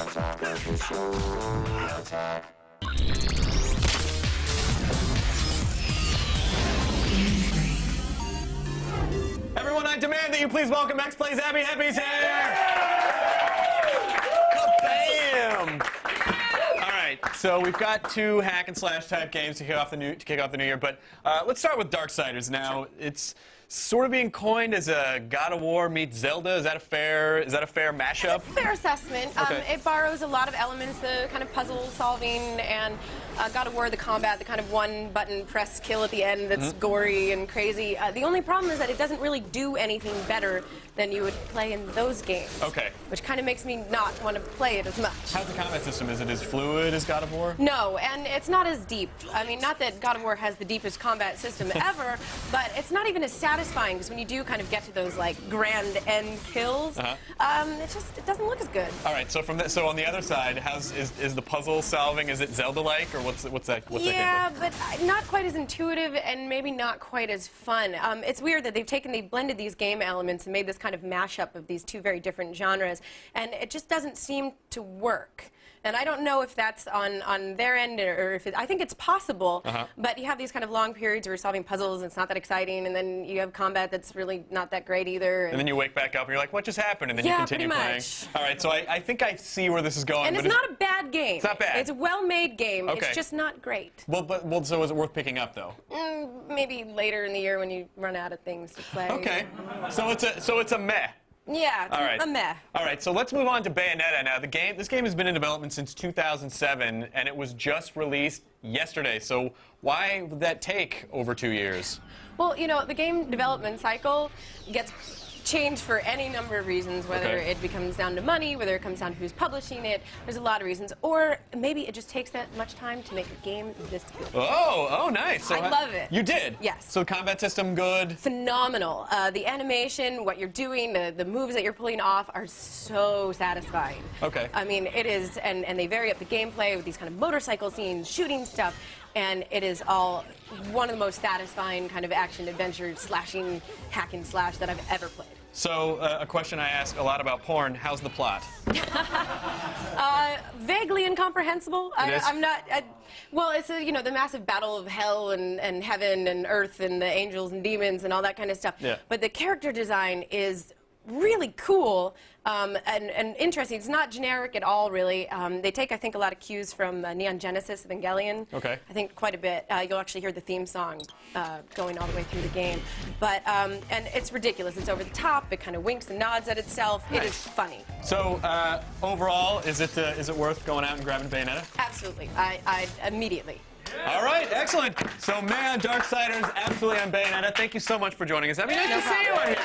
Everyone, I demand that you please welcome X Plays Abbie. Heppe's here! Bam! All right, so we've got two hack and slash type games to kick off the new year, but let's start with Darksiders. Now, it's sort of being coined as a God of War meets Zelda. Is that a fair mashup? It's a fair assessment. Okay. It borrows a lot of elements, the kind of puzzle solving, and God of War, the combat, the kind of one-button press kill at the end that's gory and crazy. The only problem is that it doesn't really do anything better than you would play in those games. Okay. Which kind of makes me not want to play it as much. How's the combat system? Is it as fluid as God of War? No, and it's not as deep. I mean, not that God of War has the deepest combat system ever, but it's not even as satisfying, because when you do kind of get to those like grand end kills, it doesn't look as good. All right, so so on the other side, is the puzzle solving? Is it Zelda-like, or what's that? Yeah, but not quite as intuitive and maybe not quite as fun. It's weird that they've blended these game elements and made this kind of mashup of these two very different genres, and it just doesn't seem to work. And I don't know if that's on their end, or if I think it's possible, but you have these kind of long periods where you're solving puzzles and it's not that exciting, and then you have combat that's really not that great either. And then you wake back up and you're like, what just happened? And then you continue playing. All right, so I think I see where this is going. And it's not a bad game. It's not bad. It's a well-made game. Okay. It's just not great. Well, so is it worth picking up, though? Maybe later in the year when you run out of things to play. Okay. So it's a meh. Yeah, it's a meh. All right, so let's move on to Bayonetta now. This game has been in development since 2007, and it was just released yesterday. So why would that take over 2 years? Well, you know, the game development cycle gets changed for any number of reasons, whether it becomes down to money, whether it comes down to who's publishing it. There's a lot of reasons. Or maybe it just takes that much time to make a game this good. Oh, nice. So I love it. You did? Yes. So the combat system good? Phenomenal. The animation, what you're doing, the moves that you're pulling off are so satisfying. Okay. I mean, it is, and they vary up the gameplay with these kind of motorcycle scenes, shooting stuff, and it is all one of the most satisfying kind of action-adventure, slashing, hack and slash that I've ever played. So, a question I ask a lot about porn, how's the plot? Vaguely incomprehensible. I'm not... well, it's the massive battle of hell and heaven and earth and the angels and demons and all that kind of stuff. Yeah. But the character design is really cool and interesting. It's not generic at all, really. They take, I think, a lot of cues from Neon Genesis Evangelion. Okay. I think quite a bit. You'll actually hear the theme song going all the way through the game. But and it's ridiculous. It's over the top. It kind of winks and nods at itself. Nice. It is funny. So overall, is it worth going out and grabbing Bayonetta? Absolutely. I immediately. All right, excellent. So, man, Darksiders, absolutely on Bayonetta. Thank you so much for joining us. I mean, nice to see you on here.